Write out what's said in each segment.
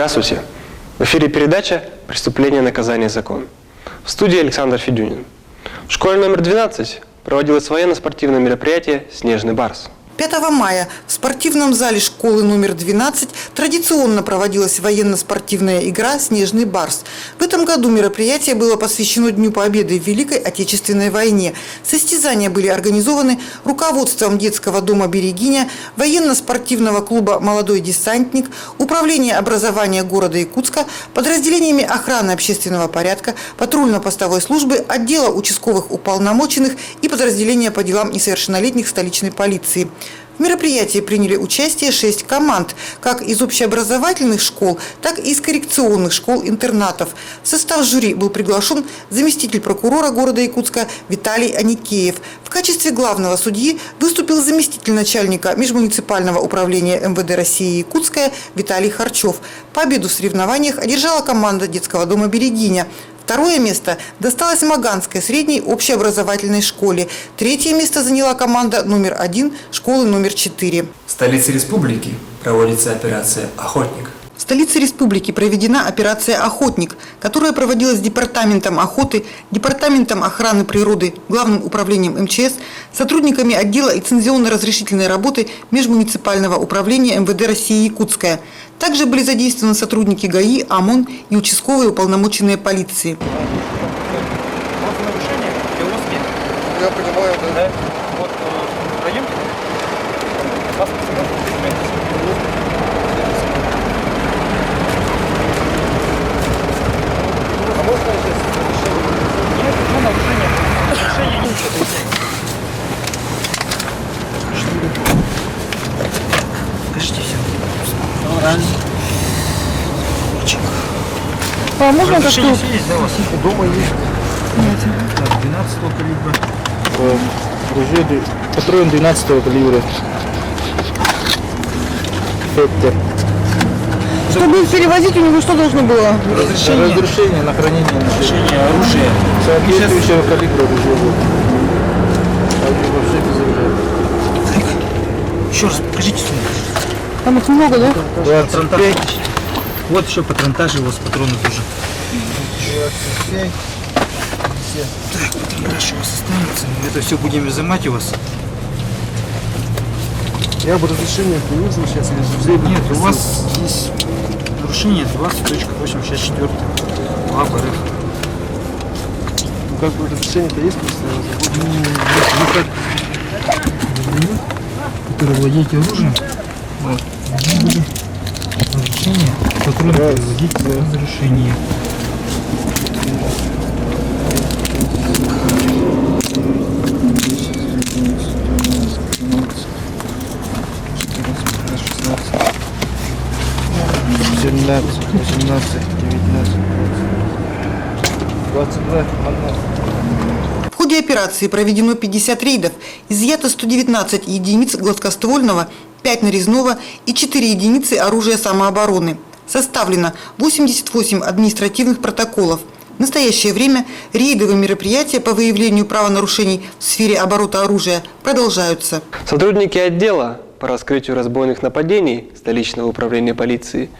Здравствуйте! В эфире передача «Преступление, наказание, закон». В студии Александр Федюнин. В школе номер 12 проводилось военно-спортивное мероприятие «Снежный барс». 5 мая в спортивном зале школы номер 12 традиционно проводилась военно-спортивная игра «Снежный барс». В этом году мероприятие было посвящено Дню Победы в Великой Отечественной войне. Состязания были организованы руководством детского дома «Берегиня», военно-спортивного клуба «Молодой десантник», управления образования города Якутска, подразделениями охраны общественного порядка, патрульно-постовой службы, отдела участковых уполномоченных и подразделения по делам несовершеннолетних столичной полиции. В мероприятии приняли участие 6 команд, как из общеобразовательных школ, так и из коррекционных школ-интернатов. В состав жюри был приглашен заместитель прокурора города Якутска Виталий Аникеев. В качестве главного судьи выступил заместитель начальника межмуниципального управления МВД России Якутская Виталий Харчев. Победу в соревнованиях одержала команда детского дома «Берегиня». Второе место досталось Маганской средней общеобразовательной школе. Третье место заняла команда номер 1 школы номер 4. В столице республики проводится операция «Охотник». В столице республики проведена операция «Охотник», которая проводилась Департаментом охоты, Департаментом охраны природы, Главным управлением МЧС, сотрудниками отдела лицензионно-разрешительной работы Межмуниципального управления МВД России Якутская. Также были задействованы сотрудники ГАИ, ОМОН и участковые уполномоченные полиции. Я понимаю, да. Вот пройдемте. А можно здесь разрешение? Нет, ну нарушение. Нарушение ничего. Покажите все. А можно разрешение есть, да, у вас? Дома есть. Так, 12-го калибра. Ружье, патрон 12-го калибра. Феттер. Чтобы их перевозить, у него что должно было? Разрешение на хранение. Нарушение оружия. Соответствующего калибра ружья будет. Вообще без оружия. Еще раз покажите сумку. Там их много, да? 25. Вот еще патронтаж у вас, патроны тоже. 27. Так, патронтаж у вас останется. Мы это все будем изымать у вас. Я бы разрешение не нужно сейчас. Нет, у вас здесь нарушение 20.864 АБ РФ. Ну, как бы разрешение-то есть, просто Который владеете оружием. Вот. Разрешение. Патрон переводить разрешение. В ходе операции проведено 50 рейдов, изъято 119 единиц гладкоствольного, 5 нарезного и 4 единицы оружия самообороны. Составлено 88 административных протоколов. В настоящее время рейдовые мероприятия по выявлению правонарушений в сфере оборота оружия продолжаются. Сотрудники отдела по раскрытию разбойных нападений столичного управления полиции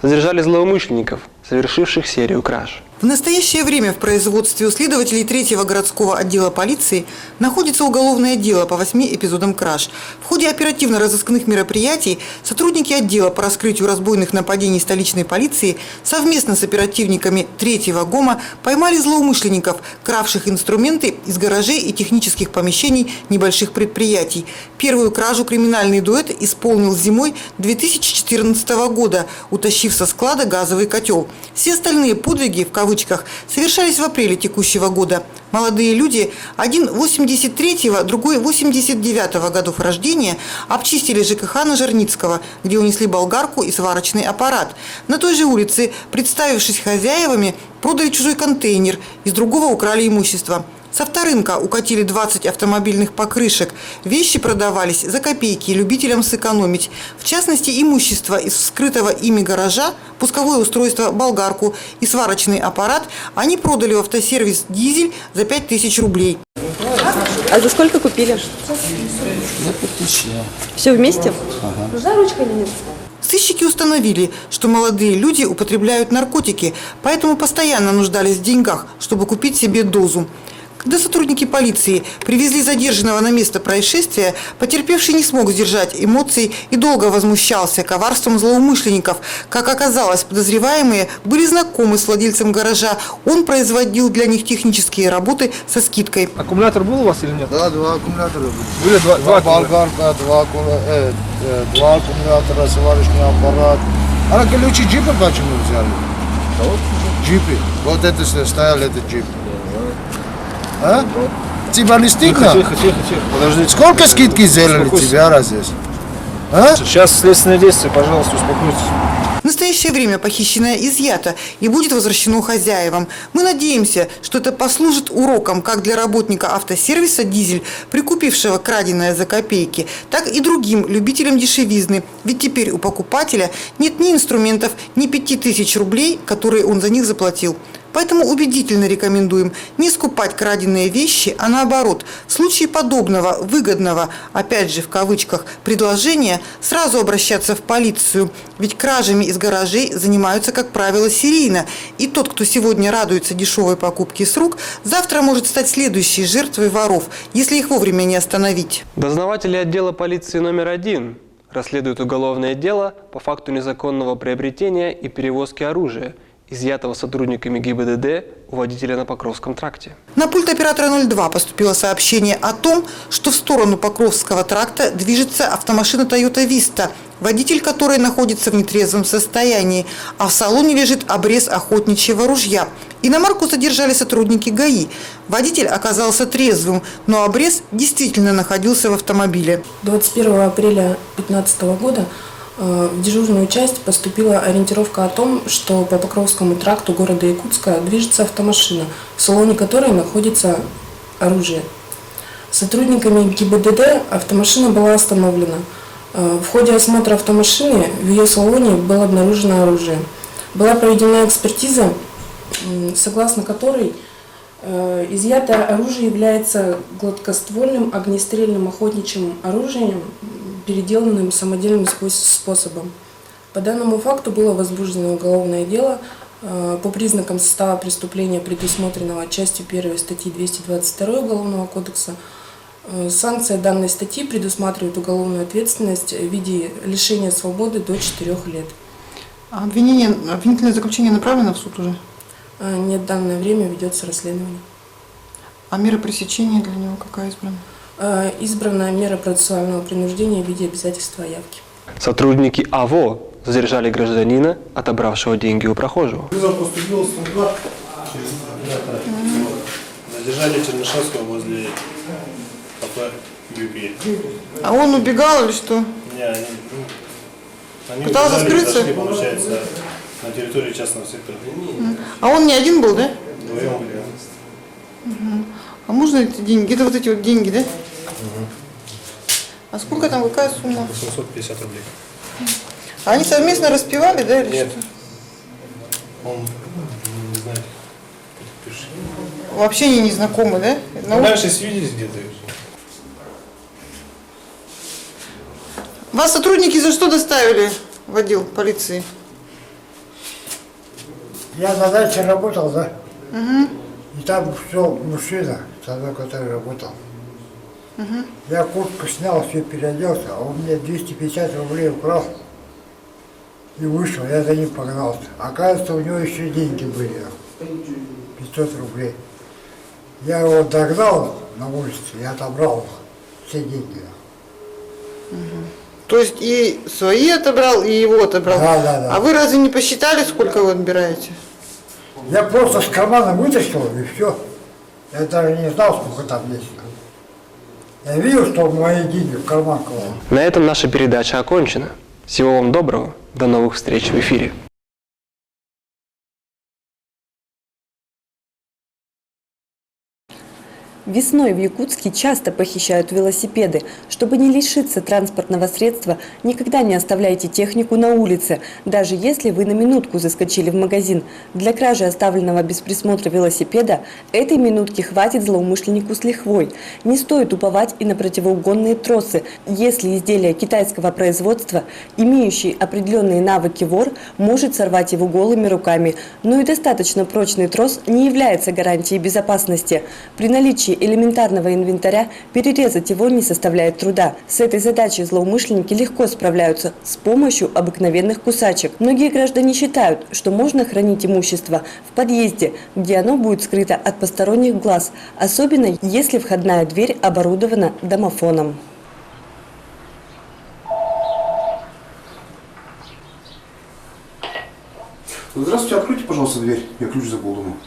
задержали злоумышленников, совершивших серию краж. В настоящее время в производстве у следователей 3-го городского отдела полиции находится уголовное дело по 8 эпизодам краж. В ходе оперативно-розыскных мероприятий сотрудники отдела по раскрытию разбойных нападений столичной полиции совместно с оперативниками 3-го ГОМа поймали злоумышленников, кравших инструменты из гаражей и технических помещений небольших предприятий. Первую кражу криминальный дуэт исполнил зимой 2014 года, утащив со склада газовый котел. Все остальные подвиги, в кавычках, совершались в апреле текущего года. Молодые люди, один 83-го, другой 89-го годов рождения, обчистили ЖКХ Нажерницкого, где унесли болгарку и сварочный аппарат. На той же улице, представившись хозяевами, продали чужой контейнер, из другого украли имущество. С авторынка укатили 20 автомобильных покрышек. Вещи продавались за копейки любителям сэкономить. В частности, имущество из вскрытого ими гаража, пусковое устройство, болгарку и сварочный аппарат они продали в автосервис «Дизель» за 5000 рублей. А за сколько купили? За 5000. Все вместе? Ага. Нужна ручка или нет? Сыщики установили, что молодые люди употребляют наркотики, поэтому постоянно нуждались в деньгах, чтобы купить себе дозу. Когда сотрудники полиции привезли задержанного на место происшествия, потерпевший не смог сдержать эмоций и долго возмущался коварством злоумышленников. Как оказалось, подозреваемые были знакомы с владельцем гаража. Он производил для них технические работы со скидкой. Аккумулятор был у вас или нет? Да, два аккумулятора были. Были два аккумулятора. Болгарка, два аккумулятора, сварочный аппарат. А ключи джипа почему взяли? Джипы. Вот это стоял этот джип. А? Тебе не стыдно? Тихо. Подождите. Сколько скидки сделали тебя раз здесь? А? Сейчас следственные действия, пожалуйста, успокойтесь. В настоящее время похищенное изъято и будет возвращено хозяевам. Мы надеемся, что это послужит уроком как для работника автосервиса «Дизель», прикупившего краденое за копейки, так и другим любителям дешевизны. Ведь теперь у покупателя нет ни инструментов, ни 5000 рублей, которые он за них заплатил. Поэтому убедительно рекомендуем не скупать краденые вещи, а наоборот, в случае подобного выгодного, опять же в кавычках, предложения сразу обращаться в полицию. Ведь кражами из гаражей занимаются, как правило, серийно. И тот, кто сегодня радуется дешевой покупке с рук, завтра может стать следующей жертвой воров, если их вовремя не остановить. Дознаватели отдела полиции номер 1 расследуют уголовное дело по факту незаконного приобретения и перевозки оружия, изъятого сотрудниками ГИБДД у водителя на Покровском тракте. На пульт оператора 02 поступило сообщение о том, что в сторону Покровского тракта движется автомашина Toyota Vista, водитель которой находится в нетрезвом состоянии, а в салоне лежит обрез охотничьего ружья. Иномарку задержали сотрудники ГАИ. Водитель оказался трезвым, но обрез действительно находился в автомобиле. 21 апреля 2015 года в дежурную часть поступила ориентировка о том, что по Покровскому тракту города Якутска движется автомашина, в салоне которой находится оружие. Сотрудниками ГИБДД автомашина была остановлена. В ходе осмотра автомашины в ее салоне было обнаружено оружие. Была проведена экспертиза, согласно которой изъятое оружие является гладкоствольным огнестрельным охотничьим оружием, переделанным самодельным способом. По данному факту было возбуждено уголовное дело по признакам состава преступления, предусмотренного частью 1 статьи 222 Уголовного кодекса. Санкция данной статьи предусматривает уголовную ответственность в виде лишения свободы до 4 лет. А обвинительное заключение направлено в суд уже? Нет, в данное время ведется расследование. А мера пресечения для него какая избрана? Избрана мера процессуального принуждения в виде обязательства явки. Сотрудники АВО задержали гражданина, отобравшего деньги у прохожего. Задержали Чернышевского возле кафе «Юпи». А он убегал или что? Не, они Пытался убежали, скрыться? зашли, получается, на территорию частного сектора. А он не один был, да? Вдвоем были. А можно эти деньги? Это вот эти вот деньги, да? А сколько там, какая сумма? 850 рублей. А они совместно распивали, да, или Нет. что? Он, не знаю, пишет. Вообще они не знакомы, да? Ну, раньше свиделись где-то. Вас сотрудники за что доставили в отдел полиции? Я на даче работал, да? И там все мужчина, со мной, который работал. Я куртку снял, все переоделся, а он мне 250 рублей украл. И вышел, я за ним погнался. Оказывается, у него еще деньги были, 500 рублей. Я его догнал на улице и отобрал все деньги. То есть и свои отобрал, и его отобрал? Да. А вы разве не посчитали, сколько вы отбираете? Я просто с кармана вытащил и все. Я даже не знал, сколько там есть. Я видел, что мои деньги в карман клал. На этом наша передача окончена. Всего вам доброго. До новых встреч в эфире. Весной в Якутске часто похищают велосипеды. Чтобы не лишиться транспортного средства, никогда не оставляйте технику на улице, даже если вы на минутку заскочили в магазин. Для кражи оставленного без присмотра велосипеда этой минутки хватит злоумышленнику с лихвой. Не стоит уповать и на противоугонные тросы. Если изделие китайского производства, имеющий определенные навыки вор, может сорвать его голыми руками. Но и достаточно прочный трос не является гарантией безопасности. При наличии элементарного инвентаря перерезать его не составляет труда. С этой задачей злоумышленники легко справляются с помощью обыкновенных кусачек. Многие граждане считают, что можно хранить имущество в подъезде, где оно будет скрыто от посторонних глаз, особенно если входная дверь оборудована домофоном. Здравствуйте, откройте, пожалуйста, дверь. Я ключ забыл дома.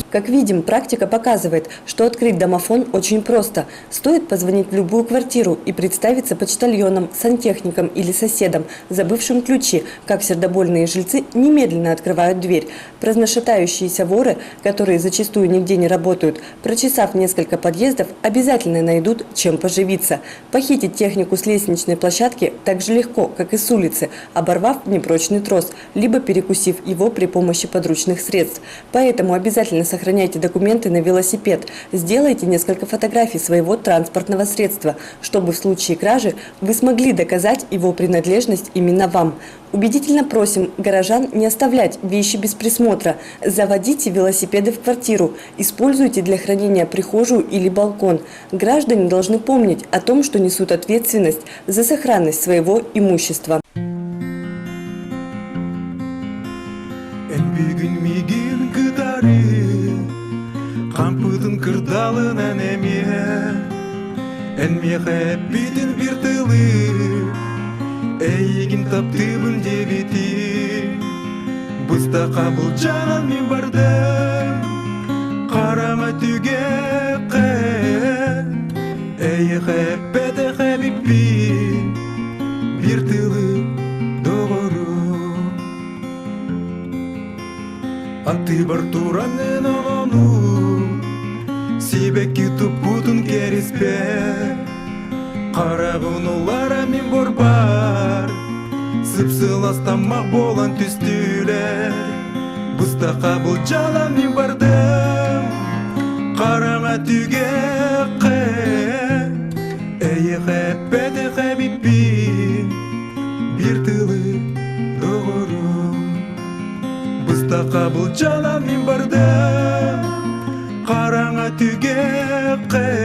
Как видим, практика показывает, что открыть домофон очень просто. Стоит позвонить в любую квартиру и представиться почтальоном, сантехником или соседом, забывшим ключи, как сердобольные жильцы немедленно открывают дверь. Праздношатающиеся воры, которые зачастую нигде не работают, прочесав несколько подъездов, обязательно найдут, чем поживиться. Похитить технику с лестничной площадки так же легко, как и с улицы, оборвав непрочный трос, либо перекусив его при помощи подручных средств. Поэтому обязательно сохраняйте документы на велосипед. Сделайте несколько фотографий своего транспортного средства, чтобы в случае кражи вы смогли доказать его принадлежность именно вам. Убедительно просим горожан не оставлять вещи без присмотра. Заводите велосипеды в квартиру. Используйте для хранения прихожую или балкон. Граждане должны помнить о том, что несут ответственность за сохранность своего имущества. Кампытын кырдалынан эме Энмеха битин бир тылы Эйгин таптыбын дебити Быста кабыл жанан мен барды Карама түге кэ Эйхэ пэтэ биппи Бир тылы догору Аты бар туранын оғану Сибекки тупутун кериспе Карагын улара мен борбар Сыпсыластамак болан түстүлер Быста кабыл жалан мен бардым Караңа түге кэ Эйхэ пэтэ биппи Бир тылы догору Быста кабыл жалан мен бардым Караңа түге кэ